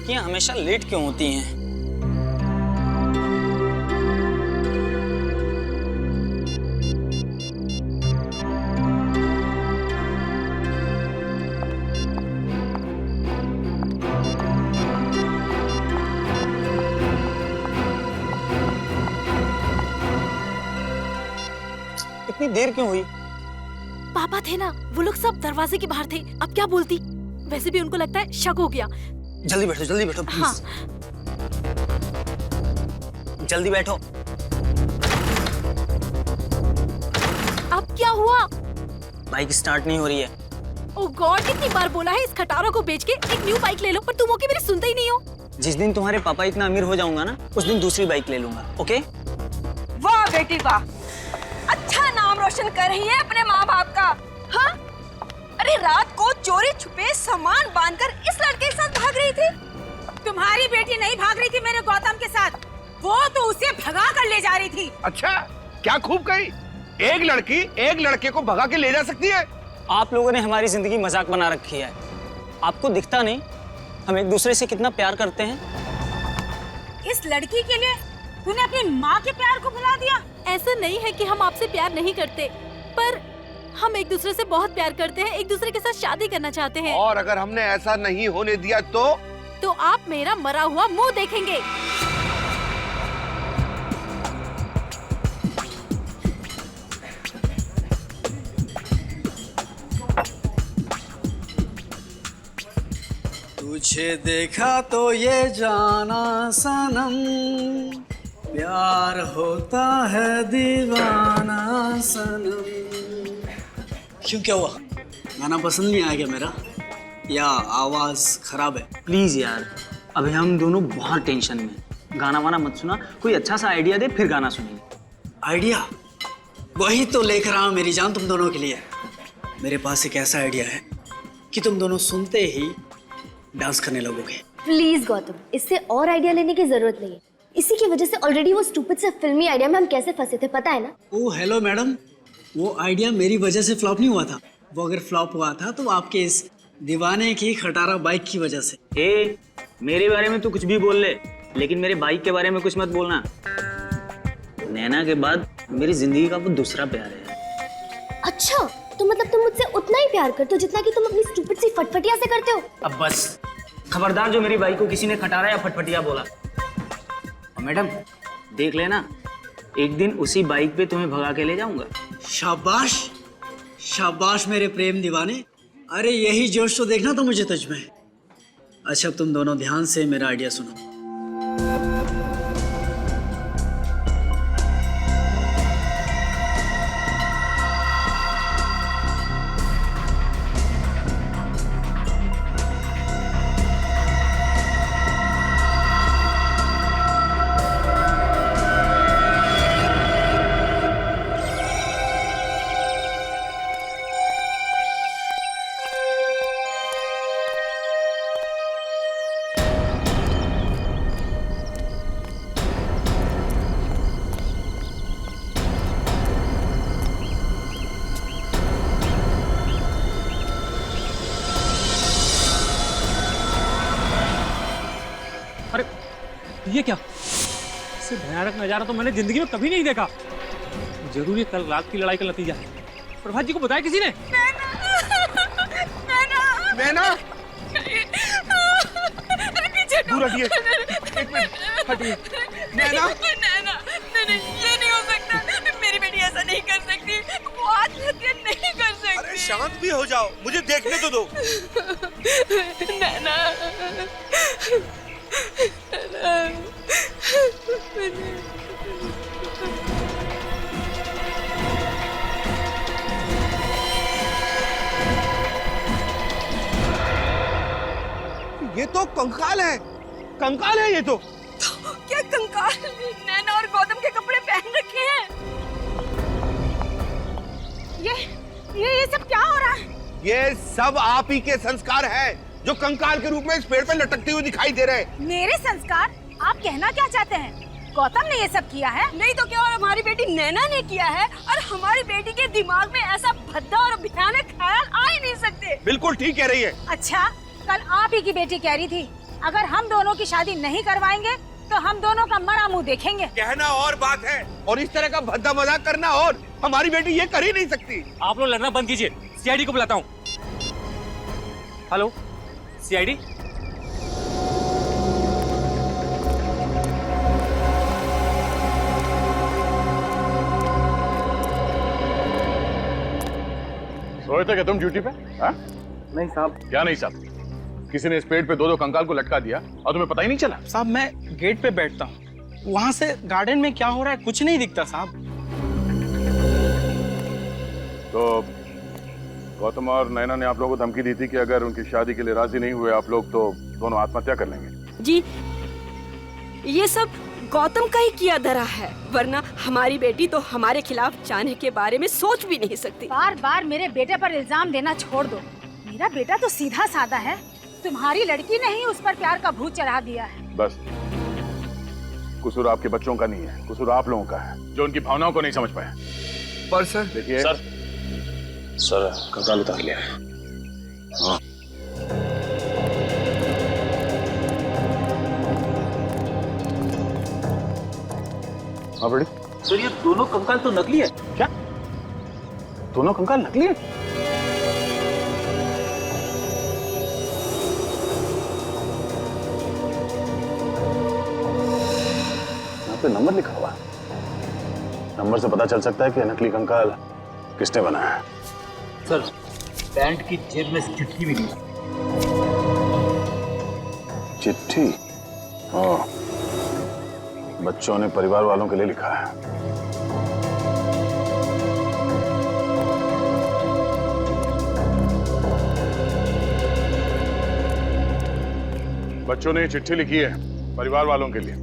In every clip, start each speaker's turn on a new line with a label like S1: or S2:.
S1: लड़कियां हमेशा लेट क्यों होती हैं? इतनी देर क्यों हुई?
S2: पापा थे ना, वो लोग सब दरवाजे के बाहर थे। अब क्या बोलती? वैसे भी उनको लगता है शक हो गया।
S1: जल्दी बैठो प्लीज।
S2: हाँ।
S1: जल्दी बैठो।
S2: अब क्या हुआ?
S1: बाइक स्टार्ट नहीं हो रही है।
S2: ओह गॉड, कितनी बार बोला है इस खटारा को बेच के एक न्यू बाइक ले लो, पर तुम ओके मेरी सुनते ही नहीं हो।
S1: जिस दिन तुम्हारे पापा इतना अमीर हो जाऊंगा ना, उस दिन दूसरी बाइक ले लूंगा, ओके?
S3: वाह बेटी वाह, अच्छा नाम रोशन कर रही है अपने माँ बाप का। हाँ? अरे रात को चोरी छुपे सामान बांधकर इस लड़के के साथ भाग रही थी।
S4: तुम्हारी बेटी नहीं भाग रही थी मेरे गौतम के साथ, वो तो उसे भगा कर ले जा रही थी।
S5: अच्छा, क्या खूब कही। एक लड़की एक लड़के को भगा के ले जा सकती है?
S1: आप लोगों ने हमारी जिंदगी मजाक बना रखी है। आपको दिखता नहीं हम एक दूसरे से कितना प्यार करते हैं?
S4: इस लड़की के लिए तूने अपनी माँ के प्यार को भुला दिया।
S2: ऐसा नहीं है कि हम आपसे प्यार नहीं करते, पर हम एक दूसरे से बहुत प्यार करते हैं, एक दूसरे के साथ शादी करना चाहते हैं।
S5: और अगर हमने ऐसा नहीं होने दिया तो
S2: आप मेरा मरा हुआ मुंह देखेंगे।
S6: तुझे देखा तो ये जाना सनम, प्यार होता है दीवाना सनम। क्यों, क्या हुआ? गाना पसंद नहीं आया क्या मेरा, या आवाज खराब है?
S1: प्लीज यार, अभी हम दोनों बहुत टेंशन में। गाना वाना मत सुना, कोई अच्छा सा आइडिया दे फिर गाना सुनेंगे।
S6: आइडिया? वही तो लेकर आया हूं मेरी जान तुम दोनों के लिए। मेरे पास एक ऐसा आइडिया है कि तुम दोनों सुनते ही डांस करने लगोगे।
S7: प्लीज गौतम, इससे और आइडिया लेने की जरूरत नहीं है। इसी की वजह से ऑलरेडी वो स्टूपिड से फिल्मी आइडिया में हम कैसे फंसे थे, पता है ना?
S6: ओह हेलो मैडम, वो आइडिया मेरी वजह से फ्लॉप नहीं हुआ था। वो अगर फ्लॉप हुआ था तो आपके इस दीवाने की खटारा बाइक की वजह से।
S1: ए, मेरे बारे में तू कुछ भी बोल ले, लेकिन मेरे बाइक के बारे में कुछ मत बोलना। नैना के बाद मेरी जिंदगी का वो दूसरा प्यार है।
S7: अच्छा, तो मतलब तुम मुझसे उतना ही प्यार करते हो जितना कि तुम अपनी स्टूपिड सी फटफटिया से करते हो?
S1: अब बस खबरदार जो मेरी बाइक को किसी ने खटारा या फटफटिया बोला। और मैडम देख लेना, एक दिन उसी बाइक पे तुम्हें भगा के ले जाऊंगा।
S6: शाबाश शाबाश मेरे प्रेम दीवाने। अरे यही जोश तो देखना तो मुझे तुझ में। अच्छा, अब तुम दोनों ध्यान से मेरा आइडिया सुनो।
S8: ये क्या? इससे भयानक नजारा तो मैंने जिंदगी में कभी नहीं देखा। जरूर ये कल रात की लड़ाई का नतीजा है। प्रभात जी को बताया किसी ने?
S5: नैना,
S4: पीछे
S5: दूर हटिए, एक मिनट हटिए। नैना,
S3: ये नहीं हो सकता। मेरी बेटी ऐसा नहीं कर सकती, वो आत्महत्या नहीं कर सकती।
S5: अरे शांत भी हो जाओ, मुझे देखने तो दो।
S3: नैना,
S5: ये तो कंकाल है, कंकाल है ये तो।
S3: क्या कंकाल? नैना और गौतम के कपड़े पहन रखे हैं।
S4: ये सब क्या हो रहा है?
S5: ये सब आप ही के संस्कार हैं, जो कंकाल के रूप में इस पेड़ पे लटकते हुए दिखाई दे रहे हैं।
S4: मेरे संस्कार? आप कहना क्या चाहते हैं? गौतम ने ये सब किया है?
S3: नहीं तो क्या, और हमारी बेटी नैना ने किया है। और हमारी बेटी के दिमाग में ऐसा भद्दा और भयानक ख्याल आ ही नहीं सकते।
S5: बिल्कुल ठीक कह रही है।
S4: अच्छा, कल आप ही की बेटी कह रही थी अगर हम दोनों की शादी नहीं करवाएंगे तो हम दोनों का मरा मुंह देखेंगे।
S5: कहना और बात है और इस तरह का भद्दा मजाक करना और। हमारी बेटी ये कर ही नहीं सकती।
S8: आप लोग लड़ना बंद कीजिए, सीआईडी को बुलाता हूँ। Hello CID.
S9: सोए थे क्या तुम ड्यूटी पे? हाँ?
S6: नहीं साहब।
S9: क्या नहीं साहब? किसी ने इस पेड़ पे दो कंकाल को लटका दिया और तुम्हें पता ही नहीं चला?
S6: साहब मैं गेट पे बैठता हूँ, वहां से गार्डन में क्या हो रहा है कुछ नहीं दिखता साहब।
S9: तो गौतम और नैना ने आप लोगों को धमकी दी थी कि अगर उनकी शादी के लिए राजी नहीं हुए आप लोग तो दोनों आत्महत्या कर लेंगे।
S3: जी ये सब गौतम का ही किया धरा है, वरना हमारी बेटी तो हमारे खिलाफ जाने के बारे में सोच भी नहीं सकती।
S4: बार बार मेरे बेटे पर इल्जाम देना छोड़ दो। मेरा बेटा तो सीधा साधा है, तुम्हारी लड़की ने ही उस पर प्यार का भूत चढ़ा दिया है।
S9: बस कसूर आपके बच्चों का नहीं है, कसूर आप लोगों का है जो उनकी भावनाओं को नहीं समझ पाए।
S5: पर सर
S9: देखिए सर कंकाल उतार लिया। हाँ हाँ बड़ी
S6: सर ये दोनों कंकाल तो नकली है।
S9: क्या? दोनों कंकाल नकली है? यहाँ पे नंबर लिखा हुआ है, नंबर से पता चल सकता है कि नकली कंकाल किसने बनाया है।
S6: सर पैंट की जेब में चिट्ठी मिली।
S9: चिट्ठी? हाँ बच्चों ने परिवार वालों के लिए लिखा है। बच्चों ने चिट्ठी लिखी है परिवार वालों के लिए।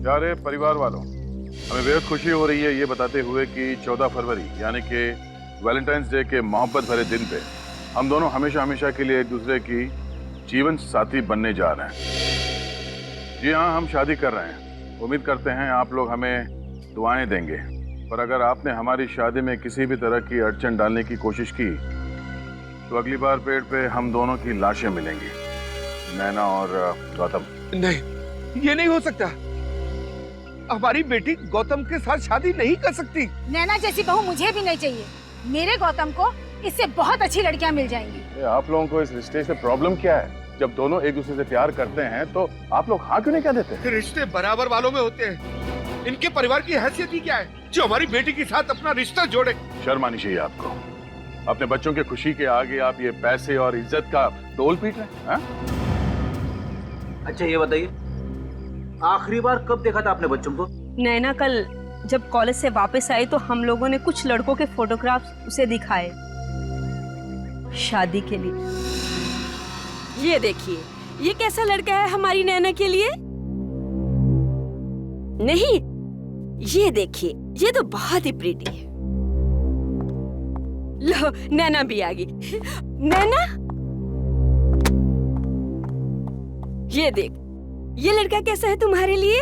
S9: प्यारे परिवार वालों, हमें बेहद खुशी हो रही है ये बताते हुए कि 14 फरवरी यानी कि वैलेंटाइंस डे के मोहब्बत भरे दिन पे हम दोनों हमेशा हमेशा के लिए एक दूसरे की जीवन साथी बनने जा रहे हैं। जी हाँ, हम शादी कर रहे हैं। उम्मीद करते हैं आप लोग हमें दुआएं देंगे, पर अगर आपने हमारी शादी में किसी भी तरह की अड़चन डालने की कोशिश की तो अगली बार पेड़ पे हम दोनों की लाशें मिलेंगी, नैना और गौतम।
S5: नहीं, ये नहीं हो सकता। हमारी बेटी गौतम के साथ शादी नहीं कर सकती।
S4: नैना जैसी बहू मुझे भी नहीं चाहिए। मेरे गौतम को इससे बहुत अच्छी लड़कियां मिल जाएंगी।
S9: आप लोगों को इस रिश्ते से प्रॉब्लम क्या है? जब दोनों एक दूसरे से प्यार करते हैं तो आप लोग हाँ क्यों नहीं कह देते?
S5: रिश्ते बराबर वालों में होते हैं। इनके परिवार की हैसियत ही क्या है जो हमारी बेटी के साथ अपना रिश्ता जोड़े? शर्म आनी चाहिए आपको। अपने बच्चों के खुशी के आगे आप ये पैसे और इज्जत का डोल पीट रहे हैं।
S6: अच्छा ये बताइए, आखिरी बार कब देखा था आपने बच्चों को?
S3: नैना कल जब कॉलेज से वापस आई तो हम लोगों ने कुछ लड़कों के फोटोग्राफ्स उसे दिखाए शादी के लिए। ये देखिए, ये कैसा लड़का है हमारी नैना के लिए? नहीं, ये देखिए, ये तो बहुत ही प्रीटी है। लो, नैना भी आ गई। नैना, ये देख, ये लड़का कैसा है तुम्हारे लिए?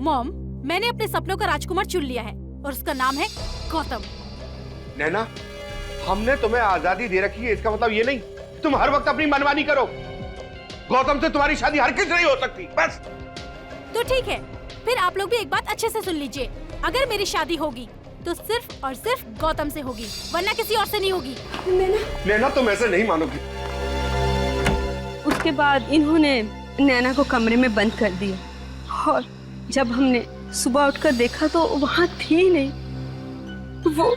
S2: मॉम, मैंने अपने सपनों का राजकुमार चुन लिया है और उसका नाम है गौतम।
S5: नैना, हमने तुम्हें आजादी दे रखी है, इसका मतलब ये नहीं तुम हर वक्त अपनी मनमानी करो। गौतम से तुम्हारी शादी हर किस नहीं हो सकती। बस
S2: तो ठीक है, फिर आप लोग भी एक बात अच्छे से सुन लीजिए। अगर मेरी शादी होगी तो सिर्फ और सिर्फ गौतम से होगी, वरना किसी और से नहीं होगी।
S5: नैना, तुम ऐसे नहीं मानोगी।
S3: उसके बाद इन्होंने नैना को कमरे में बंद कर दिया और जब हमने सुबह उठकर देखा तो वहाँ थी नहीं, वो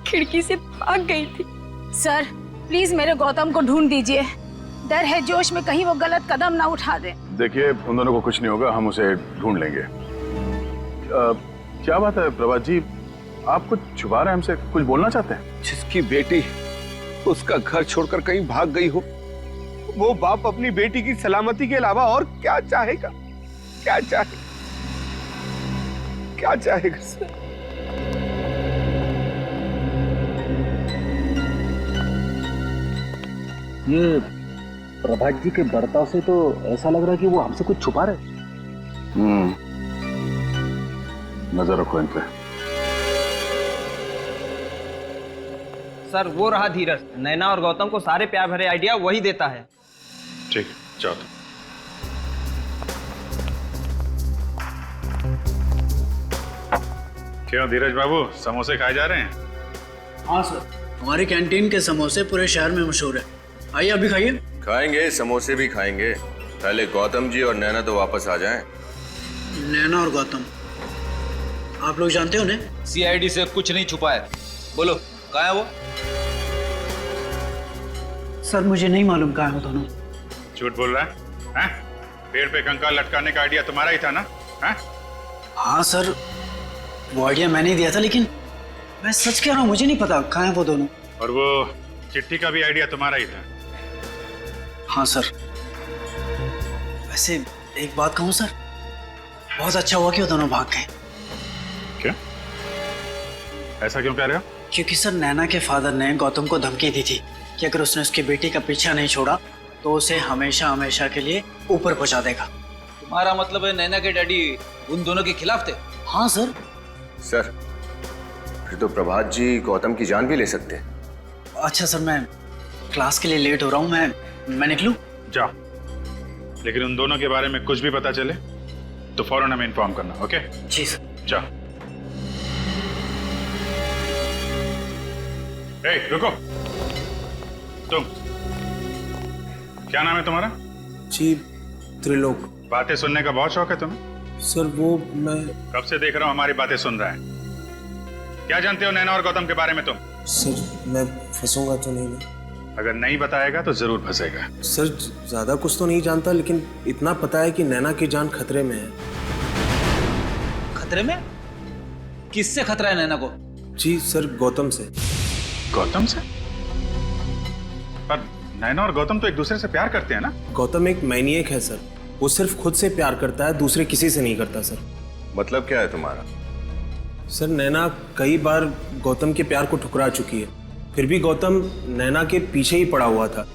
S3: खिड़की से भाग गई थी।
S4: सर प्लीज मेरे गौतम को ढूंढ दीजिए। डर है जोश में कहीं वो गलत कदम ना उठा दे।
S9: देखिए, उन दोनों को कुछ नहीं होगा, हम उसे ढूंढ लेंगे। क्या बात है प्रभात जी, आप कुछ छुपा रहे हैं हमसे, कुछ बोलना चाहते हैं?
S5: जिसकी बेटी उसका घर छोड़कर कहीं भाग गई हो, वो बाप अपनी बेटी की सलामती के अलावा और क्या चाहेगा? क्या चाहेगा? क्या चाहेगा?
S6: ये प्रभात जी के बर्ताव से तो ऐसा लग रहा है कि वो हमसे कुछ छुपा रहे।
S9: नजर रखो इन पे।
S10: सर वो रहा धीरज, नैना और गौतम को सारे प्यार भरे आइडिया वही देता है।
S9: ठीक है। जाओ। क्यों धीरज बाबू, समोसे खाए जा रहे हैं?
S6: हाँ सर, हमारी कैंटीन के समोसे पूरे शहर में मशहूर है। आइए अभी खाइए।
S10: खाएंगे, समोसे भी खाएंगे। पहले गौतम जी और नैना तो वापस आ जाएं।
S6: नैना और गौतम, आप लोग जानते हो उन्हें?
S11: सीआईडी से कुछ नहीं छुपा है। बोलो कहाँ है वो?
S6: सर मुझे नहीं मालूम कहाँ है वो दोनों।
S9: झूठ बोल रहा है? पेड़ पे कंकाल लटकाने का आइडिया तुम्हारा ही था ना?
S6: हाँ सर, वो आइडिया मैंने ही दिया था, लेकिन मैं सच कह रहा हूँ, मुझे नहीं पता कहाँ है वो दोनों।
S9: और वो चिट्ठी का भी आइडिया तुम्हारा ही था?
S6: हाँ सर। वैसे एक बात कहूँ सर, बहुत अच्छा हुआ कि वो दोनों भाग गए।
S9: क्या? ऐसा क्यों कह रहे हो?
S6: क्योंकि सर नैना के फादर ने गौतम को धमकी दी थी कि अगर उसने उसकी बेटी का पीछा नहीं छोड़ा तो उसे हमेशा हमेशा के लिए ऊपर पहुंचा देगा।
S11: तुम्हारा मतलब है नैना के डैडी उन दोनों के खिलाफ थे?
S6: हाँ सर।
S10: सर फिर तो प्रभात जी गौतम की जान भी ले सकते हैं।
S6: अच्छा सर, मैं क्लास के लिए लेट हो रहा हूँ, मैं निकलूं?
S9: जाओ, लेकिन उन दोनों के बारे में कुछ भी पता चले तो फौरन हमें इन्फॉर्म करना। ओके?
S6: जी सर।
S9: जाओ। ए, रुको। तुम, क्या नाम है तुम्हारा?
S12: जी त्रिलोक।
S9: बातें सुनने का बहुत शौक है तुम्हें?
S12: सर वो मैं
S9: कब से देख रहा हूँ हमारी बातें सुन रहा है। क्या जानते हो नैना और गौतम के बारे में तुम?
S12: सर मैं फंसूंगा तो नहीं ना?
S9: अगर नहीं बताएगा तो जरूर फंसेगा।
S12: सर ज्यादा कुछ तो नहीं जानता, लेकिन इतना पता है कि नैना की जान खतरे में है।
S11: खतरे में? किससे खतरा है नैना को?
S12: जी सर, गौतम से।
S9: गौतम से? पर नैना और गौतम तो एक दूसरे से प्यार करते हैं ना?
S12: गौतम एक मैनिएक है सर, वो सिर्फ खुद से प्यार करता है, दूसरे किसी से नहीं करता सर।
S10: मतलब क्या है तुम्हारा?
S12: सर नैना कई बार गौतम के प्यार को ठुकरा चुकी है, फिर भी गौतम नैना के पीछे ही पड़ा हुआ था।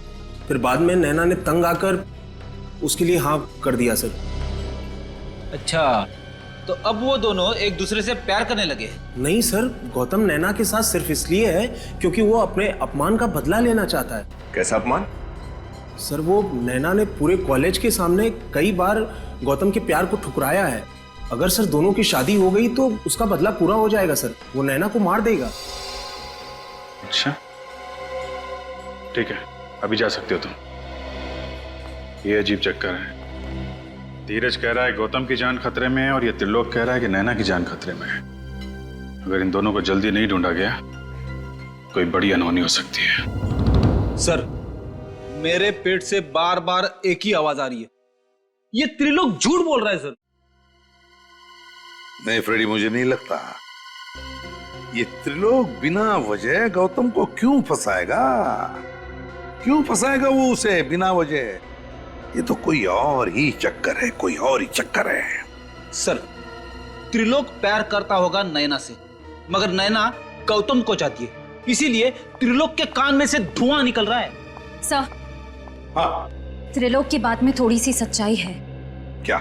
S12: फिर बाद में नैना ने तंग आकर उसके लिए हाँ कर दिया सर।
S11: अच्छा, तो अब वो दोनों एक दूसरे से प्यार करने लगे?
S12: नहीं सर, गौतम नैना के साथ सिर्फ इसलिए है क्योंकि वो अपने अपमान का बदला लेना चाहता है।
S10: कैसा अपमान?
S12: सर वो नैना ने पूरे कॉलेज के सामने कई बार गौतम के प्यार को ठुकराया है। अगर सर दोनों की शादी हो गई तो उसका बदला पूरा हो जाएगा सर, वो नैना को मार देगा।
S9: अच्छा ठीक है, अभी जा सकते हो तुम। ये अजीब चक्कर है। धीरज कह रहा है गौतम की जान खतरे में है और ये त्रिलोक कह रहा है कि नैना की जान खतरे में है। अगर इन दोनों को जल्दी नहीं ढूंढा गया कोई बड़ी अनहोनी हो सकती है।
S11: सर मेरे पेट से बार बार एक ही आवाज आ रही है, ये त्रिलोक झूठ बोल रहा है सर।
S5: नहीं फ्रेडी, मुझे नहीं लगता। ये त्रिलोक बिना वजह गौतम को क्यों फंसाएगा? क्यों फंसाएगा वो उसे बिना वजह? ये तो कोई और ही चक्कर है, कोई और ही चक्कर है।
S11: सर त्रिलोक प्यार करता होगा नैना से, मगर नैना गौतम को चाहती है, इसीलिए त्रिलोक के कान में से धुआं निकल रहा है।
S4: सर
S5: हाँ
S4: त्रिलोक की बात में थोड़ी सी सच्चाई है।
S5: क्या?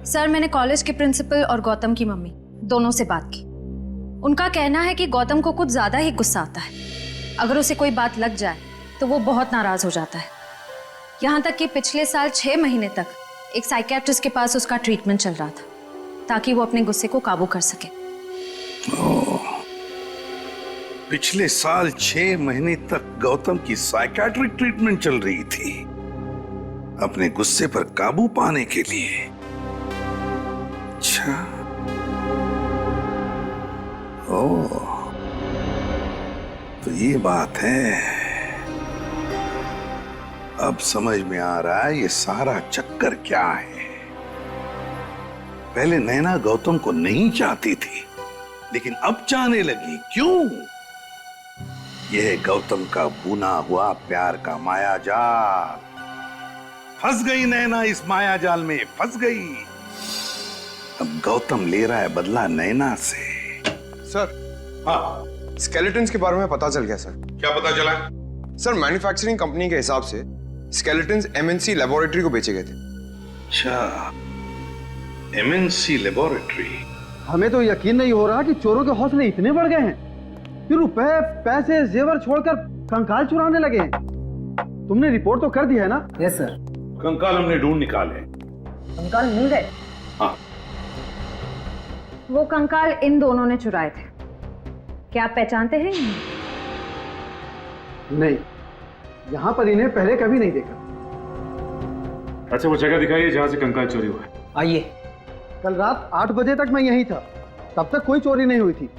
S4: सर मैंने कॉलेज के प्रिंसिपल और गौतम की मम्मी दोनों से बात की। उनका कहना है कि गौतम को कुछ ज्यादा ही गुस्सा आता है। अगर उसे कोई बात लग जाए तो वो बहुत नाराज हो जाता है। यहाँ तक कि पिछले साल 6 महीने तक एक साइकियाट्रिस्ट के पास उसका ट्रीटमेंट चल रहा था ताकि वो अपने गुस्से को काबू कर सके।
S5: पिछले साल 6 महीने तक गौतम की साइकियाट्रिक ट्रीटमेंट चल रही थी अपने गुस्से पर काबू पाने के लिए। अच्छा, ओह तो ये बात है। अब समझ में आ रहा है ये सारा चक्कर क्या है। पहले नैना गौतम को नहीं चाहती थी, लेकिन अब चाहने लगी। क्यों? यह गौतम का बुना हुआ प्यार का माया जाल। फंस गई नैना, इस माया जाल में फंस गई। अब गौतम ले रहा है बदला नैना से।
S13: सर
S5: हाँ,
S13: स्केलेटन्स के बारे में पता चल गया सर।
S5: क्या पता चला?
S13: सर मैन्युफैक्चरिंग कंपनी के हिसाब से स्केलेटन्स एमएनसी लेबोरेटरी को बेचे गए थे।
S5: अच्छा, एमएनसी लेबोरेटरी।
S14: हमें तो यकीन नहीं हो रहा कि चोरों के हौसले इतने बढ़ गए हैं कि रुपए पैसे जेवर छोड़कर कंकाल चुराने लगे हैं। तुमने रिपोर्ट तो कर दी है ना?
S6: Yes sir.
S9: कंकाल हमने ढूंढ निकाले।
S4: कंकाल मिल गए?
S9: हाँ।
S4: वो कंकाल इन दोनों ने चुराए थे। क्या आप पहचानते हैं?
S14: नहीं, यहाँ पर इन्हें पहले कभी नहीं देखा।
S15: अच्छा, वो जगह दिखाइए जहाँ से कंकाल चोरी हुआ है।
S6: आइए।
S14: कल रात 8 बजे तक मैं यहीं था, तब तक कोई चोरी नहीं हुई थी।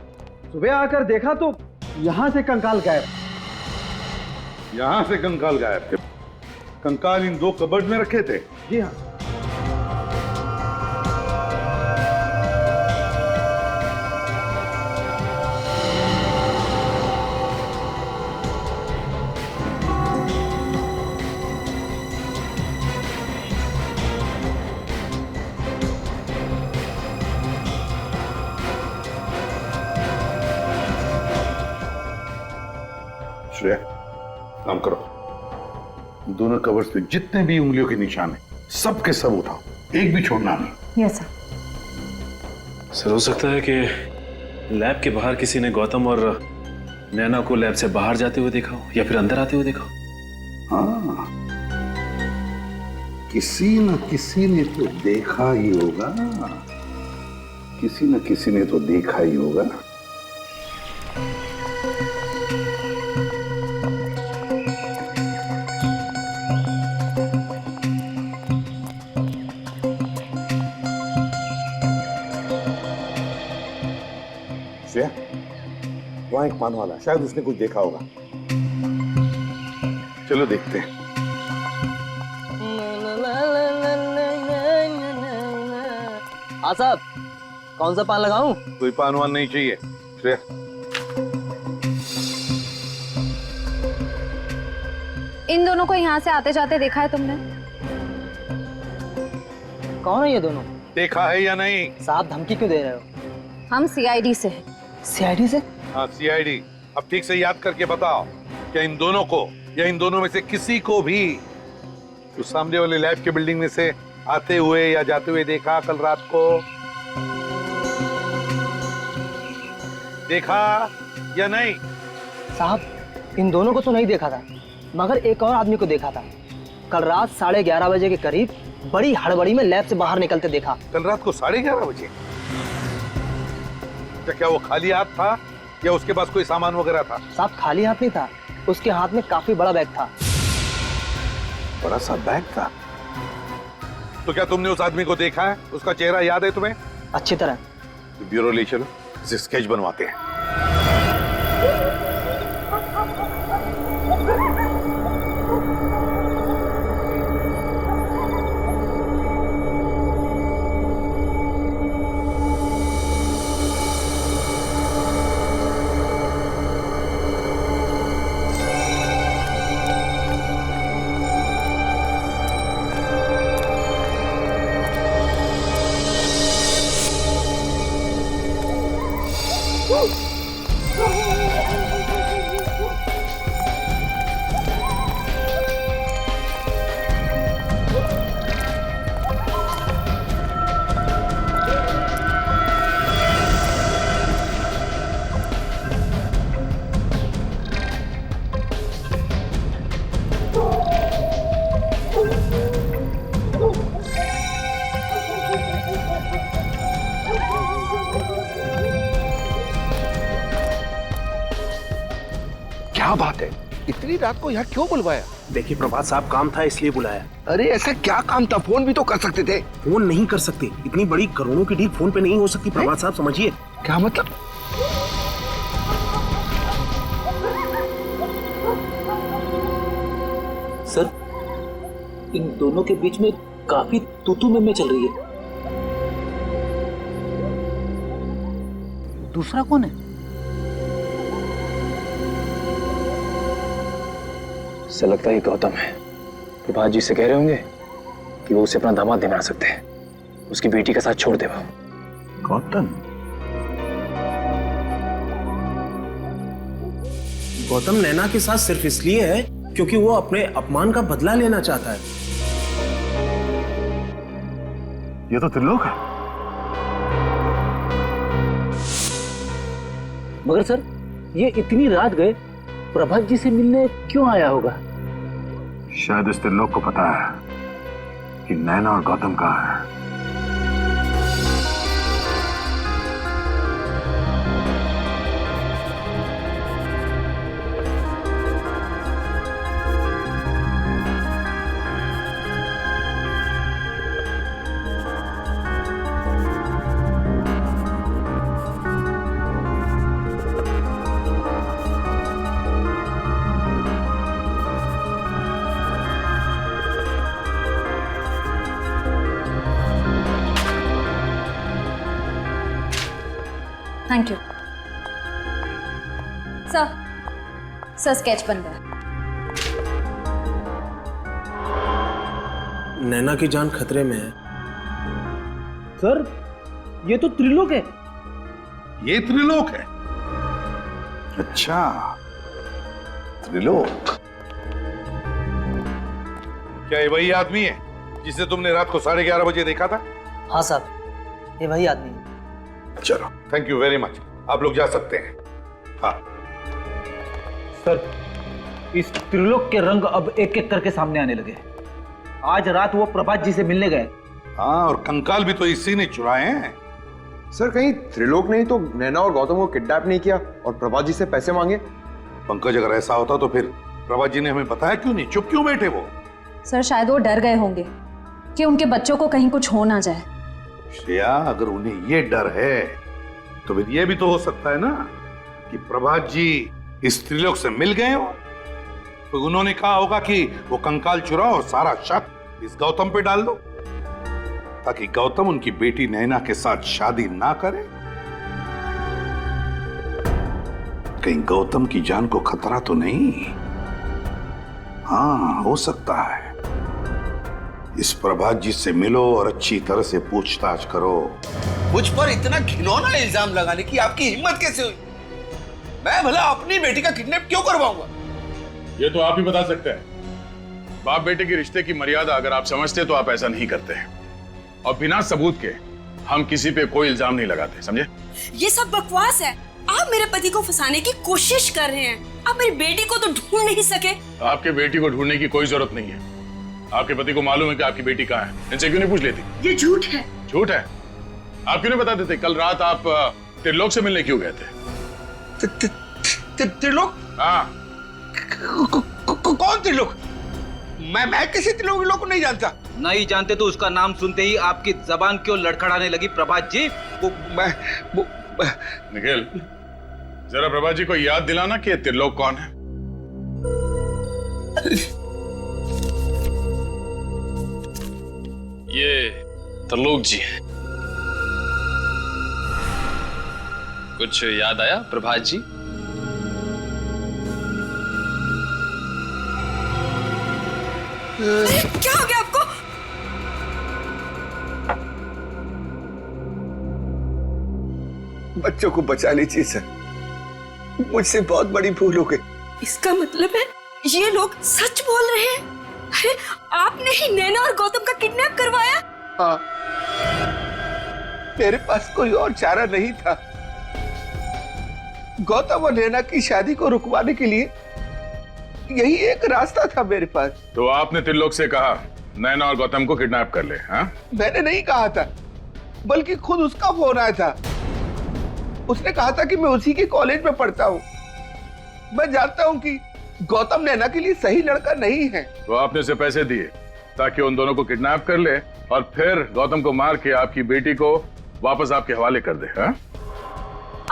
S14: सुबह आकर देखा तो यहाँ से कंकाल गायब।
S9: यहाँ से कंकाल गायब थे? कंकाल इन 2 कबर्ड में रखे थे?
S14: जी हाँ।
S9: श्रेया, काम करो। दोनों कवर्स पे जितने भी उंगलियों के निशान हैं, सब के सब उठाओ, एक भी छोड़ना नहीं।
S4: Yes sir.
S12: सर, हो सकता है कि लैब के बाहर किसी ने गौतम और नैना को लैब से बाहर जाते हुए देखा हो या फिर अंदर आते हुए देखा हो।
S9: हाँ, किसी न किसी ने तो देखा ही होगा, किसी न किसी ने तो देखा ही होगा। वहां एक पान वाला, शायद उसने कुछ देखा होगा। चलो देखते हैं।
S6: हाँ साहब, कौन सा पान लगाऊं?
S9: कोई पान वान नहीं चाहिए। श्रेया,
S4: इन दोनों को यहाँ से आते जाते देखा है तुमने?
S6: कौन है ये दोनों?
S9: देखा है या नहीं?
S6: साहब धमकी क्यों दे रहे हो?
S4: हम सीआईडी से हैं।
S6: सीआईडी से?
S9: हाँ, सीआईडी। अब ठीक से याद करके बताओ, क्या इन दोनों को या इन दोनों में से किसी को भी उस सामने वाले लैब के बिल्डिंग में से आते हुए या जाते हुए देखा कल रात को? देखा या नहीं?
S6: साहब, इन दोनों को तो नहीं देखा था, मगर एक और आदमी को देखा था। कल रात 11:30 बजे के करीब बड़ी हड़बड़ी में लैब से बाहर निकलते देखा।
S9: कल रात को 11:30 बजे? क्या वो खाली हाथ था या उसके पास कोई सामान वगैरह था?
S6: साहब खाली हाथ नहीं था, उसके हाथ में काफी बड़ा बैग था।
S9: बड़ा सा बैग था? तो क्या तुमने उस आदमी को देखा है? उसका चेहरा याद है तुम्हें?
S6: अच्छी तरह।
S9: ब्यूरो ले चलो, इसे स्केच बनवाते हैं।
S5: क्या बात है, इतनी रात को यहाँ क्यों बुलवाया?
S12: देखिए प्रभात साहब, काम था इसलिए बुलाया।
S5: अरे ऐसा क्या काम था? फोन भी तो कर सकते थे।
S12: फोन नहीं कर सकते, इतनी बड़ी करोड़ों की डील फोन पे नहीं हो सकती प्रभात साहब, समझिए।
S5: क्या मतलब?
S11: सर, इन दोनों के बीच में काफी तू-तू में चल रही है। दूसरा कौन है?
S16: से लगता है गौतम है। प्रभात जी से कह रहे होंगे कि वो उसे अपना दामाद नहीं बना सकते, उसकी बेटी का साथ छोड़ दे। वो
S9: गौतम?
S12: गौतम नैना के साथ सिर्फ इसलिए है क्योंकि वो अपने अपमान का बदला लेना चाहता है।
S9: ये तो त्रिलोक है।
S11: मगर सर, ये इतनी रात गए प्रभात जी से मिलने क्यों आया होगा?
S9: शायद इस त्रिलोक को पता है कि नैना और गौतम कहाँ हैं।
S4: थैंक यू सर स्केच बन गया।
S12: नैना की जान खतरे में है।
S11: सर ये तो त्रिलोक है।
S9: ये त्रिलोक है? अच्छा, त्रिलोक। क्या ये वही आदमी है जिसे तुमने रात को 11:30 बजे देखा था?
S6: हाँ साहब, ये वही आदमी है।
S9: चलो, थैंक यू वेरी मच, आप लोग जा सकते हैं। हाँ
S11: सर, इस त्रिलोक के रंग अब एक एक करके सामने आने लगे। आज रात वो प्रभात जी से मिलने गए।
S9: हाँ, और कंकाल भी तो इसी ने चुराए हैं।
S13: सर कहीं त्रिलोक ने ही तो नैना और गौतम को किडनैप नहीं किया और प्रभात जी से पैसे मांगे?
S9: पंकज, अगर ऐसा होता तो फिर प्रभात जी ने हमें बताया क्यों नहीं? चुप क्यों बैठे वो?
S4: सर शायद वो डर गए होंगे कि उनके बच्चों को कहीं कुछ हो ना जाए।
S9: श्रेया, अगर उन्हें ये डर है तो फिर ये भी तो हो सकता है ना कि प्रभात जी इस त्रिलोक से मिल गए हो, तो उन्होंने कहा होगा कि वो कंकाल चुराओ और सारा शक इस गौतम पे डाल दो, ताकि गौतम उनकी बेटी नैना के साथ शादी ना करे। कहीं गौतम की जान को खतरा तो नहीं? हाँ, हो सकता है। इस प्रभात जी से मिलो और अच्छी तरह से पूछताछ करो।
S17: मुझ पर इतना घिनौना इल्जाम लगाने की आपकी हिम्मत कैसे हुई? मैं भला अपनी बेटी का किडनैप क्यों करवाऊंगा?
S9: ये तो आप ही बता सकते हैं। बाप बेटे के रिश्ते की मर्यादा अगर आप समझते तो आप ऐसा नहीं करते हैं, और बिना सबूत के हम किसी पे कोई इल्जाम नहीं लगाते, समझे?
S3: ये सब बकवास है। आप मेरे पति को फंसाने की कोशिश कर रहे हैं। आप मेरी बेटी को तो ढूंढ नहीं सके।
S9: आपके बेटी को ढूंढने की कोई जरूरत नहीं है। आपके पति को मालूम है कि आपकी बेटी कहाँ है। इनसे क्यों नहीं पूछ लेती?
S3: ये झूठ है।
S9: झूठ है? आप क्यों नहीं बता देते? कल रात आप त्रिलोक से मिलने क्यों गए थे?
S17: त्रिलोक?
S9: हाँ।
S17: कौन त्रिलोक? मैं किसी त्रिलोक को नहीं जानता।
S11: नहीं जानते तो उसका नाम सुनते ही आपकी जबान क्यों लड़खड़ाने लगी प्रभात जी?
S9: निखिल, जरा प्रभात जी को याद दिलाना कि त्रिलोक कौन है।
S16: ये त्रिलोक जी हैं। कुछ याद आया प्रभात जी?
S3: क्या हो गया आपको?
S17: बच्चों को बचा लीजिए सर, मुझसे बहुत बड़ी भूल हो गई।
S3: इसका मतलब है ये लोग सच बोल रहे हैं? अरे आपने ही नैना और गौतम का किडनैप करवाया?
S17: हाँ, मेरे पास कोई और चारा नहीं था। गौतम और नैना की शादी को रुकवाने के लिए यही एक रास्ता था मेरे पास।
S9: तो आपने त्रिलोक से कहा नैना और गौतम को किडनैप कर ले? हाँ?
S17: मैंने नहीं कहा था, बल्कि खुद उसका फोन आया था। उसने कहा था कि मैं उसी के कॉलेज में पढ़ता हूँ। मैं जानता हूँ कि गौतम नैना के लिए सही लड़का नहीं है।
S9: तो आपने उसे पैसे दिए ताकि उन दोनों को किडनैप कर ले और फिर गौतम को मार के आपकी बेटी को वापस आपके हवाले कर दे। हाँ?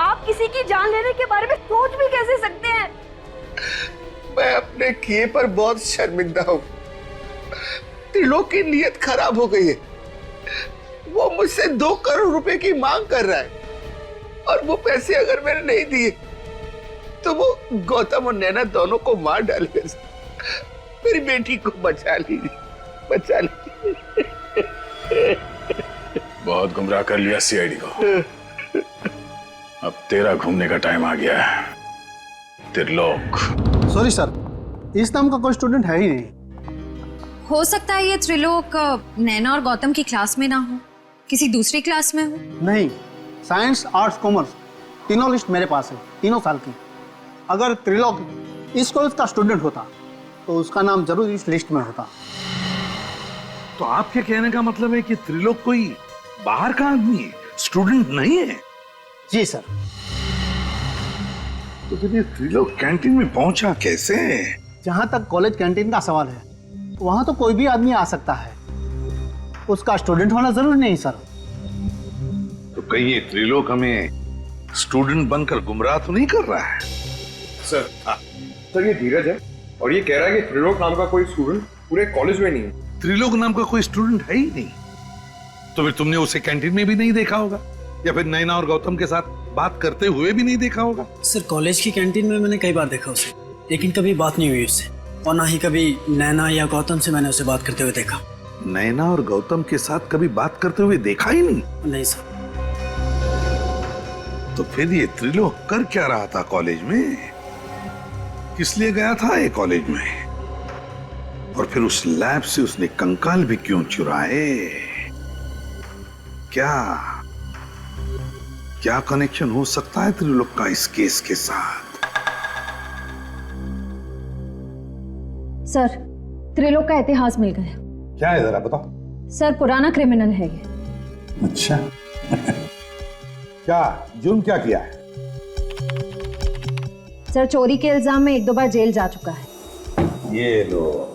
S3: आप किसी की जान लेने के बारे में सोच भी कैसे सकते हैं?
S17: मैं अपने किए पर बहुत शर्मिंदा हूँ। त्रिलोक की नीयत खराब हो गई है। वो मुझसे 2 करोड़ रुपए की मांग कर रहा है, और वो पैसे अगर मैंने नहीं दिए तो वो गौतम और नैना दोनों को मार डालेगा। मेरी बेटी को बचा लीजिए, बचा लीजिए।
S9: बहुत गुमराह कर लिया सीआईडी को। अब तेरा घूमने का टाइम आ गया है, त्रिलोक।
S14: सॉरी सर, इस नाम का कोई स्टूडेंट है ही नहीं।
S4: हो सकता है ये त्रिलोक नैना और गौतम की क्लास में ना हो, किसी दूसरी क्लास में हो।
S14: नहीं, साइंस आर्ट्स कॉमर्स तीनों लिस्ट मेरे पास है, 3 साल की। अगर त्रिलोक इस कॉलेज का स्टूडेंट होता तो उसका नाम जरूर इस लिस्ट में होता।
S18: तो आपके कहने का मतलब है कि त्रिलोक कोई बाहर का आदमी है, स्टूडेंट नहीं है?
S6: जी सर।
S18: तो फिर ये त्रिलोक कैंटीन में पहुंचा कैसे?
S6: जहां तक कॉलेज कैंटीन का सवाल है, वहां तो कोई भी आदमी आ सकता है, उसका स्टूडेंट होना जरूरी नहीं सर।
S18: तो कहीं ये त्रिलोक हमें स्टूडेंट बनकर गुमराह तो नहीं कर रहा है?
S13: सर सर ये धीरज है और ये कह रहा है कि त्रिलोक नाम का कोई स्टूडेंट पूरे कॉलेज में नहीं है।
S18: त्रिलोक नाम का कोई स्टूडेंट है ही नहीं, तो फिर तुमने उसे कैंटीन में भी नहीं देखा होगा, या फिर नैना और गौतम के साथ बात करते हुए भी नहीं देखा होगा?
S6: सर कॉलेज की कैंटीन में मैंने कई बार देखा उसे, लेकिन कभी बात नहीं हुई उससे, और ना ही कभी नैना या गौतम से मैंने उसे बात करते हुए देखा।
S18: नैना और गौतम के साथ कभी बात करते हुए देखा ही नहीं?
S6: नहीं सर।
S18: तो फिर ये त्रिलोक कर क्या रहा था कॉलेज में? किस लिए गया था ये कॉलेज में? और फिर उस लैब से उसने कंकाल भी क्यों चुराए? क्या कनेक्शन हो सकता है त्रिलोक का इस केस के साथ?
S4: सर, त्रिलोक का इतिहास मिल गया।
S18: क्या है जरा बताओ।
S4: सर पुराना क्रिमिनल है ये।
S18: अच्छा क्या जुर्म क्या किया है?
S4: सर चोरी के इल्जाम में 1-2 बार जेल जा चुका है।
S18: ये लो,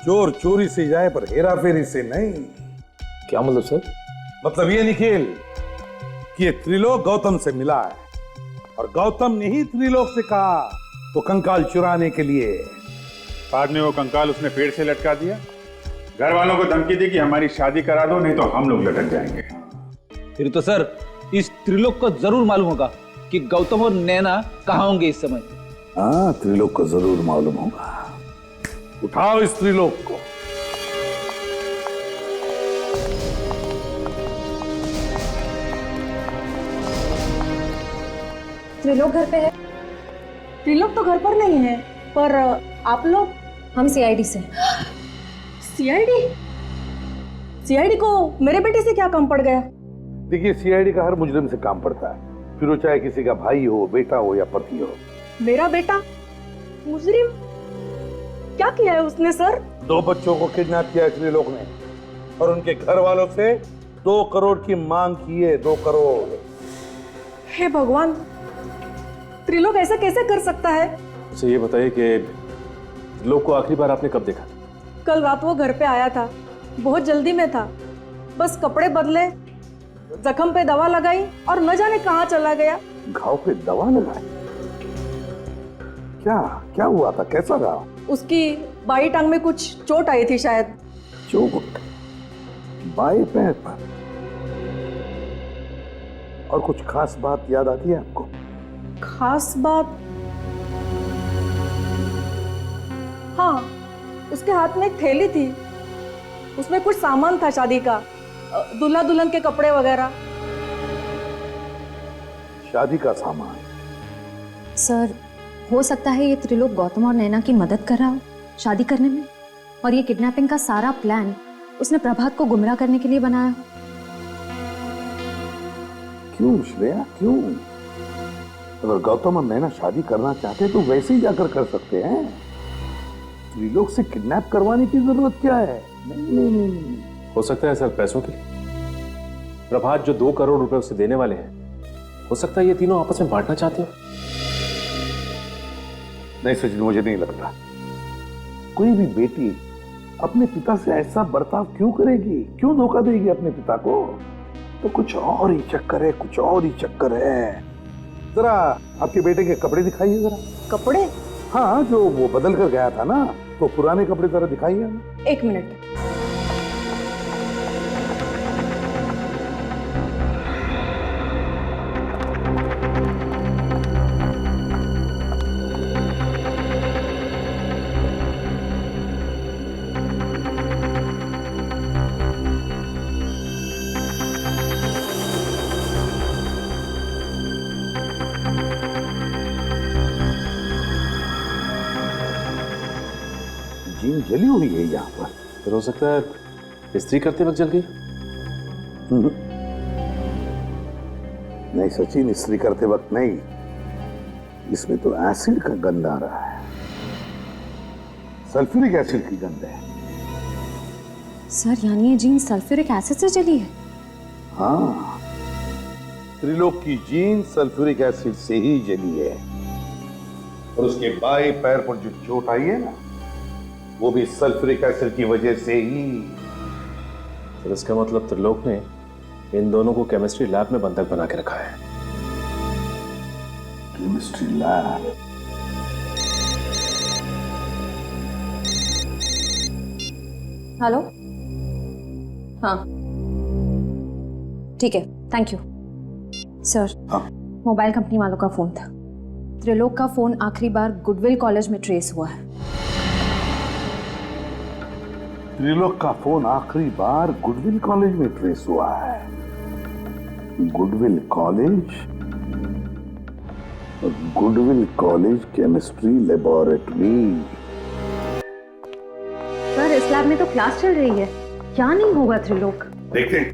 S18: चोर चोरी से जाए पर हेरा फेरी से नहीं।
S16: क्या मतलब सर?
S18: मतलब ये निखिल कि ये त्रिलोक गौतम से मिला है, और गौतम ने ही त्रिलोक से कहा वो कंकाल चुराने के लिए।
S15: बाद में वो कंकाल उसने पेड़ से लटका दिया, घर वालों को धमकी दी कि हमारी शादी करा दो नहीं तो हम लोग लटक जाएंगे।
S11: फिर तो सर इस त्रिलोक को जरूर मालूम होगा कि गौतम और नैना कहाँ होंगे इस समय।
S18: हाँ, त्रिलोक को जरूर मालूम होगा। उठाओ इस त्रिलोक को।
S4: त्रिलोक घर पे है?
S3: त्रिलोक तो घर पर नहीं है, पर आप लोग?
S4: हम सीआईडी से।
S3: सीआईडी? सीआईडी को मेरे बेटे से क्या काम पड़ गया?
S18: देखिए, सीआईडी का हर मुजरिम से काम पड़ता है, फिर वो चाहे किसी का भाई हो, बेटा हो या पति हो।
S3: मेरा बेटा मुजरिम? क्या किया है उसने सर?
S18: 2 बच्चों को किडनैप किया है त्रिलोक ने, और उनके घर वालों से 2 करोड़ की मांग की है। 2 करोड़।
S3: हे भगवान, त्रिलोक ऐसा कैसे कर सकता है?
S16: अच्छा ये बताइए कि त्रिलोक को आखिरी बार आपने कब देखा?
S3: कल रात वो घर पे आया था, बहुत जल्दी में था, बस कपड़े बदले, जख्म पे दवा लगाई और न जाने कहाँ चला गया।
S18: घाव पे दवा लगाई? क्या हुआ था? कैसा रहा?
S3: उसकी बाई टांग में कुछ चोट आई थी शायद।
S18: चोट? बाएं पैर पर? और कुछ खास बात याद आती है आपको?
S3: खास बात? हाँ, उसके हाथ में एक थैली थी, उसमें कुछ सामान था शादी का, दूल्हा दुल्हन के कपड़े वगैरह।
S18: शादी का सामान?
S4: सर हो सकता है ये त्रिलोक गौतम और नैना की मदद कर रहा हो शादी करने में, और ये किडनैपिंग का सारा प्लान उसने प्रभात को गुमराह करने के लिए बनाया हो।
S18: क्यों श्रेया, क्यों? अगर गौतम और नैना शादी करना चाहते तो वैसे ही जाकर कर सकते हैं। त्रिलोक से किडनैप करवाने की जरूरत क्या है? नहीं।
S16: हो सकता है सर पैसों के लिए। प्रभात जो 2 करोड़ रुपए उसे देने वाले हैं, हो सकता है ये तीनों आपस में बांटना चाहते हो।
S18: नहीं सचिन, मुझे नहीं लगता। कोई भी बेटी अपने पिता से ऐसा बर्ताव क्यों करेगी, क्यों धोखा देगी अपने पिता को? तो कुछ और ही चक्कर है, कुछ और ही चक्कर है। जरा आपके बेटे के कपड़े दिखाइए जरा।
S3: कपड़े?
S18: हाँ, जो वो बदल कर गया था ना, तो पुराने कपड़े जरा दिखाइए हमें।
S3: 1 मिनट।
S18: जीन जली हुई है यहाँ पर।
S16: फिर हो सकता है इस्त्री करते वक्त जल गई।
S18: नहीं सचिन, इस्त्री करते वक्त नहीं, इसमें तो एसिड का गंध आ रहा है, सल्फ्यूरिक एसिड की गंध है।
S4: सर यानी ये जीन सल्फ्यूरिक एसिड से जली है?
S18: हाँ, त्रिलोक की जीन सल्फ्यूरिक एसिड से ही जली है। और उसके बाएं पैर पर जो चोट आई है ना, वो भी सल्फ्यूरिक एसिड की वजह से ही।
S16: तो इसका मतलब त्रिलोक ने इन दोनों को केमिस्ट्री लैब में बंधक बना के रखा है।
S18: Chemistry lab?
S4: हेलो, हाँ ठीक है, thank you sir. Mobile company वालों का फोन था। त्रिलोक का फोन आखिरी बार गुडविल कॉलेज में ट्रेस हुआ है।
S18: त्रिलोक का फोन आखिरी बार गुडविल कॉलेज में ट्रेस हुआ है। Goodwill college? Goodwill college chemistry laboratory.
S4: Sir इस लैब में तो क्लास चल रही है, क्या नहीं होगा त्रिलोक?
S18: देखते हैं।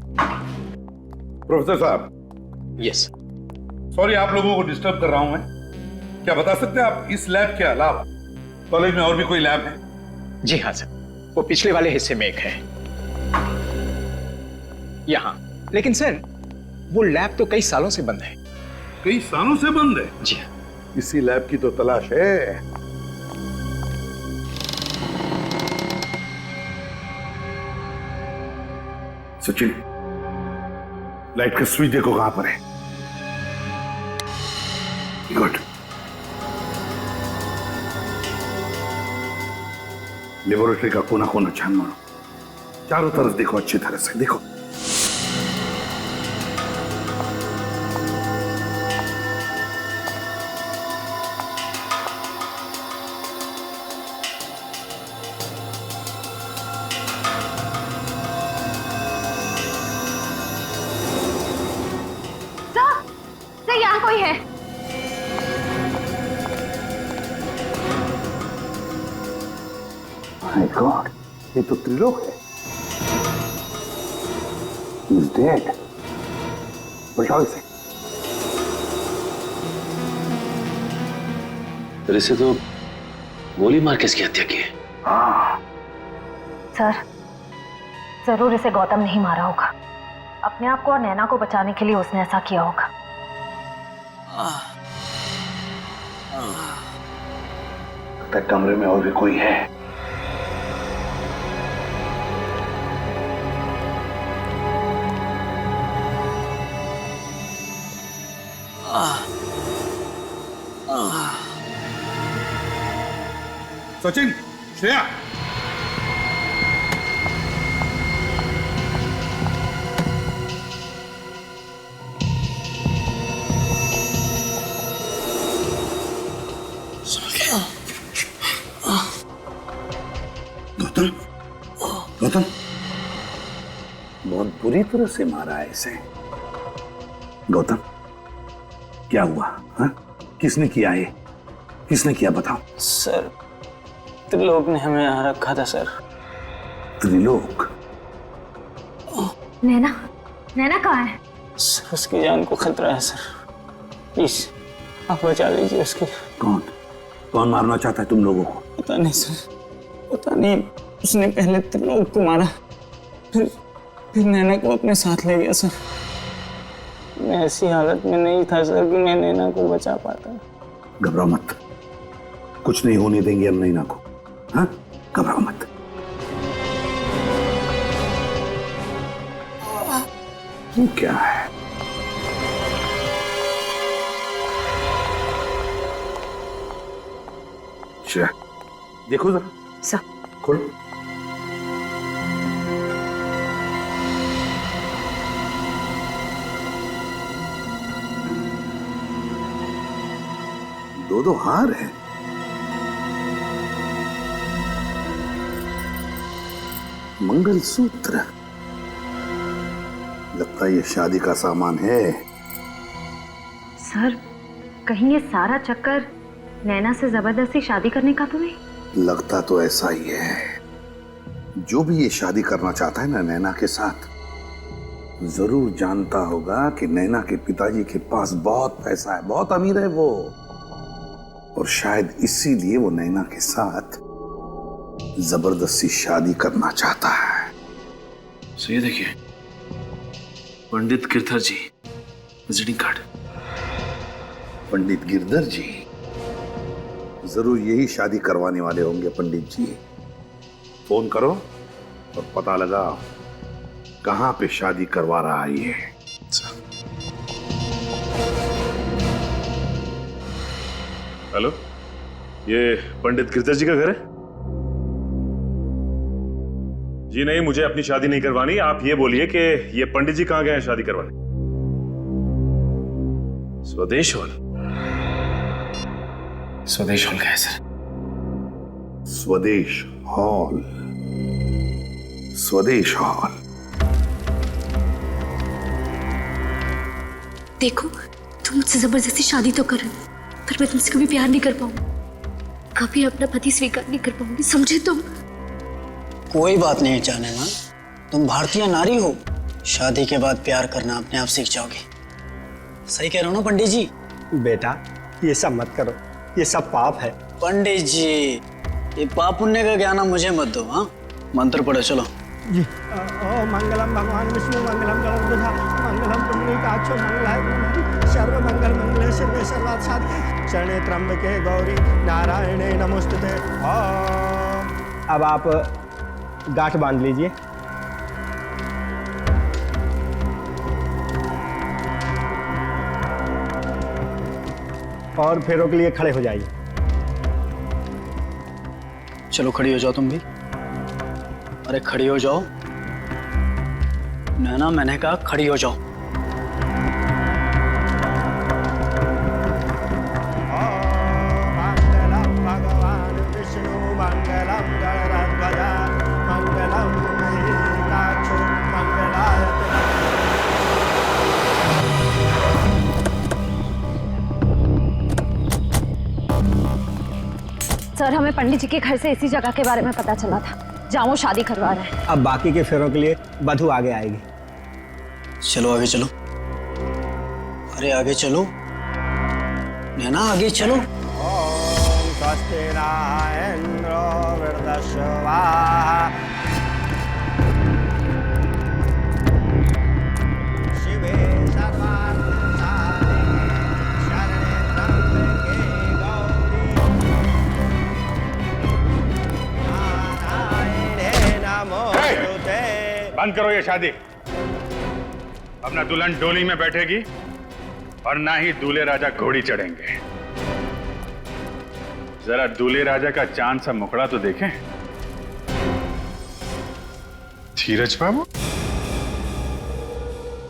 S18: प्रोफेसर साहब।
S16: यस।
S18: सॉरी आप लोगों को डिस्टर्ब कर रहा हूं मैं। क्या बता सकते हैं आप इस लैब के अलावा कॉलेज में और भी कोई लैब है?
S16: जी हाँ सर, वो पिछले वाले हिस्से में एक है यहाँ। लेकिन सर वो लैब तो कई सालों से बंद है।
S18: कई सालों से बंद है?
S16: जी हाँ।
S18: इसी लैब की तो तलाश है। सचिन, लाइट का स्विच देखो कहां पर है। गुड। लेबोरेटरी का कोना कोना छान मारो, चारों तरफ देखो, अच्छी तरह से देखो।
S4: सर यहाँ कोई है।
S18: माय गॉड, ये तो त्रिलोक है। He is dead. उठाओ इसे।
S16: फिर इसे तो गोली मार के इसकी हत्या की है।
S4: सर जरूर इसे गौतम नहीं मारा होगा। अपने आप को और नैना को बचाने के लिए उसने ऐसा किया होगा।
S18: लगता है कमरे में और भी कोई है। सचिन, श्रेया, गौतम, गौतम, बहुत बुरी तरह से मारा है इसे। गौतम, क्या हुआ? हाँ? किसने किया ये? किसने किया बताओ?
S1: सर त्रिलोक ने हमें यहाँ रखा था सर।
S18: त्रिलोक?
S4: नैना, नैना कहाँ है?
S1: सर उसकी जान को खतरा है सर, प्लीज आप बचा लीजिए उसकी।
S18: कौन? कौन मारना चाहता है तुम लोगों को?
S1: पता नहीं सर, पता नहीं। उसने पहले त्रिलोक को मारा, फिर नैना को अपने साथ ले गया सर। मैं ऐसी हालत में नहीं था सर कि मैं नैना को बचा पाता।
S18: घबराओ मत, कुछ नहीं होने देंगे हम नैना को। हाँ, घबराओ मत। वो क्या है? अच्छा, देखो जरा।
S4: सर
S18: खोलो। दो हार है। मंगलसूत्र, लगता है ये शादी का सामान है।
S4: सर कहीं ये सारा चक्कर नैना से जबरदस्ती शादी करने का तो नहीं?
S18: लगता तो ऐसा ही है। जो भी ये शादी करना चाहता है ना नैना के साथ, जरूर जानता होगा कि नैना के पिताजी के पास बहुत पैसा है, बहुत अमीर है वो, और शायद इसीलिए वो नैना के साथ जबरदस्ती शादी करना चाहता है।
S12: सो ये देखिए, पंडित गिरधर जी, विजिटिंग कार्ड।
S18: पंडित गिरधर जी जरूर यही शादी करवाने वाले होंगे। पंडित जी, फोन करो और पता लगाओ कहां पे शादी करवा रहा है ये।
S9: हेलो, ये पंडित गिरधर जी का घर है? जी नहीं, मुझे अपनी शादी नहीं करवानी। आप ये बोलिए कि ये पंडित जी कहाँ गए हैं शादी करवाने?
S12: स्वदेश हॉल। स्वदेश हॉल का है सर।
S18: स्वदेश हॉल, स्वदेश हॉल।
S7: देखो, तुम मुझसे जबरदस्ती शादी तो कर, पर मैं तुमसे कभी प्यार नहीं कर पाऊंगी, कभी अपना पति स्वीकार नहीं कर पाऊंगी, समझे तुम?
S6: कोई बात नहीं जाने मां, तुम भारतीय नारी हो, शादी के बाद प्यार करना अपने आप सीख जाओगे। सही कह रहे हो ना पंडित जी?
S19: बेटा ये सब मत करो, ये सब पाप है।
S6: पंडित जी, ये पाप पुण्य का ज्ञान मुझे मत दो। हाँ, मंत्र पढ़ो चलो।
S19: जी, ओ मंगलम भगवान विष्णु, मंगलम गणपति, मंगलम पुंडरीकाक्षो, मंगलाय सर्व मंगल मंगले शिवे सर्वार्थ साधिके, शरणे त्र्यंबके गौरी नारायणे नमोस्तुते। अब आप गांठ बांध लीजिए। और फेरों के लिए खड़े हो जाइए।
S6: चलो खड़ी हो जाओ तुम भी। अरे खड़ी हो जाओ। नैना, मैंने कहा खड़ी हो जाओ।
S19: भगवान विष्णु मंगलम गणराध्वजा, मंगलम पुंडरीकाक्षो, मंगलाय।
S4: सर, हमें पंडित जी के घर से इसी जगह के बारे में पता चला था जहाँ वो शादी करवा रहे हैं।
S19: अब बाकी के फेरों के लिए वधू आगे आएगी।
S6: चलो आगे चलो। अरे आगे चलो नैना, आगे चलो।
S19: ओम स्वस्ति न इंद्रो वृद्धश्रवा, शिवे सर्वार्थ साधिके, शरणे त्र्यंबके गौरी नारायणे नमोस्तुते।
S15: बंद करो ये शादी। अब ना दुल्हन डोली में बैठेगी और ना ही दूल्हे राजा घोड़ी चढ़ेंगे। जरा दूल्हे राजा का चांद सा मुखड़ा तो देखें। धीरज बाबू,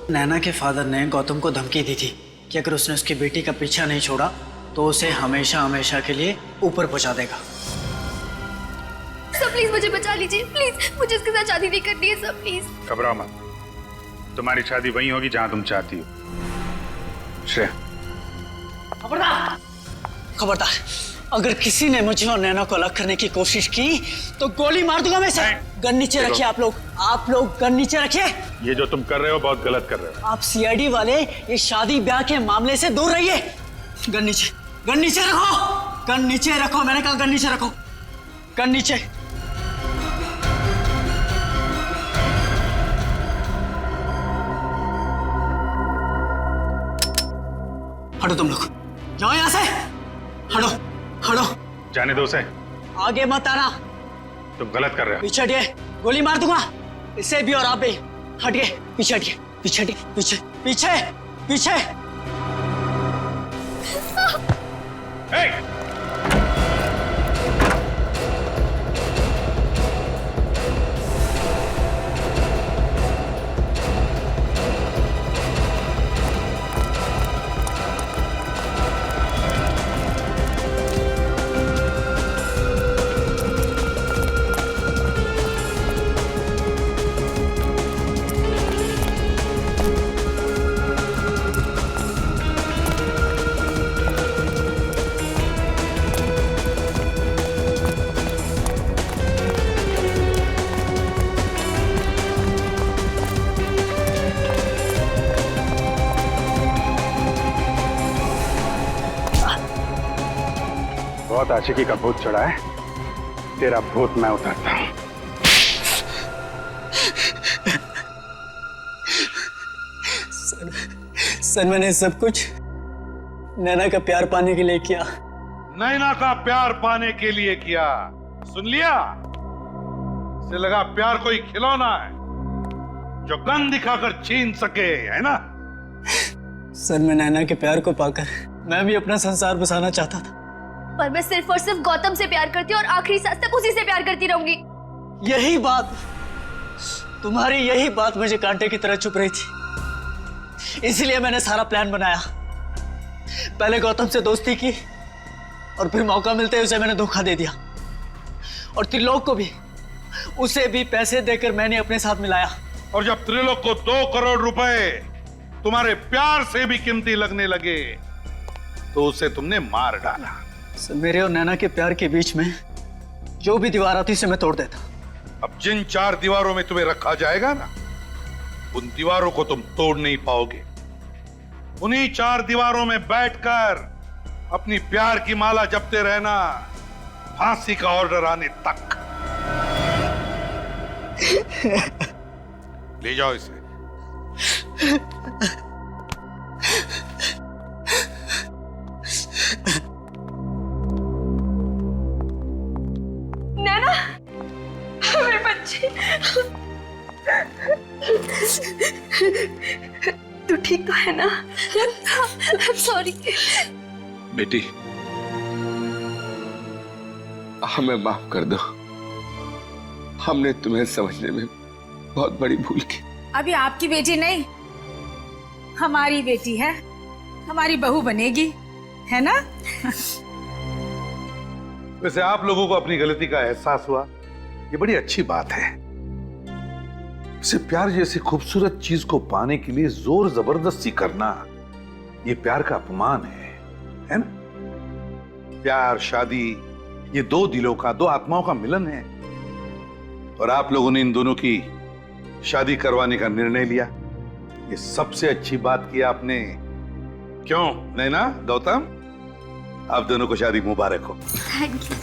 S6: नैना के फादर ने गौतम को धमकी दी थी कि अगर उसने उसकी बेटी का पीछा नहीं छोड़ा तो उसे हमेशा हमेशा के लिए ऊपर पहुंचा देगा।
S7: सर प्लीज मुझे बचा लीजिए, प्लीज मुझे इसके साथ शादी नहीं करनी है सर, प्लीज।
S15: घबराओ मत, तुम्हारी शादी वहीं होगी जहां तुम चाहती हो। श्रेया,
S6: खबरदार, खबरदार, अगर किसी ने मुझे और नैना को अलग करने की कोशिश की तो गोली मार दूंगा मैं सर। गन नीचे रखिए आप लोग गन नीचे रखिए।
S15: ये जो तुम कर रहे हो बहुत गलत कर रहे हो।
S6: आप सीआईडी वाले ये शादी ब्याह के मामले से दूर रहिए। गन नीचे रखो, गन नीचे रखो, मैंने कहा गन नीचे रखो, गन नीचे। हटो तुम लोग, जाओ यहां से, हटो हटो।
S15: जाने दो उसे,
S6: आगे मत आना,
S15: तुम गलत कर रहे हो।
S6: पीछे हटिए, गोली मार दूंगा इसे भी और आप भी। हटिए, पीछे हटिए, पीछे हटिए, पीछे पीछे पीछे।
S15: बहुत आशिकी का भूत चढ़ा है, तेरा भूत मैं उतारता हूं।
S6: सर मैंने सब कुछ नैना का प्यार पाने के लिए किया।
S5: नैना का प्यार पाने के लिए किया, सुन लिया? इसे लगा प्यार कोई खिलौना है जो गन दिखाकर छीन सके, है ना?
S6: सर मैं नैना के प्यार को पाकर मैं भी अपना संसार बसाना चाहता था।
S7: पर मैं सिर्फ और सिर्फ गौतम से प्यार करती हूँ और आखिरी सांस तक उसी से प्यार करती रहूंगी।
S6: यही बात, तुम्हारी यही बात मुझे कांटे की तरह चुप रही थी। इसलिए मैंने सारा प्लान बनाया। पहले गौतम से दोस्ती की और फिर मौका मिलते ही उसे मैंने धोखा दे दिया। और त्रिलोक को भी, उसे भी पैसे देकर मैंने अपने साथ मिलाया।
S5: और जब त्रिलोक को 2 करोड़ रुपए तुम्हारे प्यार से भी कीमती लगने लगे तो उसे तुमने मार डाला।
S6: सर मेरे और नैना के प्यार के बीच में जो भी दीवार आती उसे मैं तोड़ देता।
S5: अब जिन 4 दीवारों में तुम्हें रखा जाएगा ना, उन दीवारों को तुम तोड़ नहीं पाओगे। उन्हीं 4 दीवारों में बैठकर अपनी प्यार की माला जपते रहना, फांसी का ऑर्डर आने तक। ले जाओ इसे।
S3: नैना, मेरे बच्चे, तू ठीक तो है ना?
S7: सॉरी
S17: बेटी, हमें माफ कर दो। हमने तुम्हें समझने में बहुत बड़ी भूल की।
S20: अभी आपकी बेटी नहीं, हमारी बेटी है, हमारी बहू बनेगी, है ना?
S5: वैसे आप लोगों को अपनी गलती का एहसास हुआ, ये बड़ी अच्छी बात है। इसे प्यार जैसी खूबसूरत चीज को पाने के लिए जोर जबरदस्ती करना, ये प्यार का अपमान है ना? प्यार, शादी, ये 2 दिलों का, 2 आत्माओं का मिलन है। और आप लोगों ने इन दोनों की शादी करवाने का निर्णय लिया। ये सबसे अच्छी बात की आपने। क्यों नैना, गौतम, आप दोनों को शादी मुबारक हो।
S7: Thank you.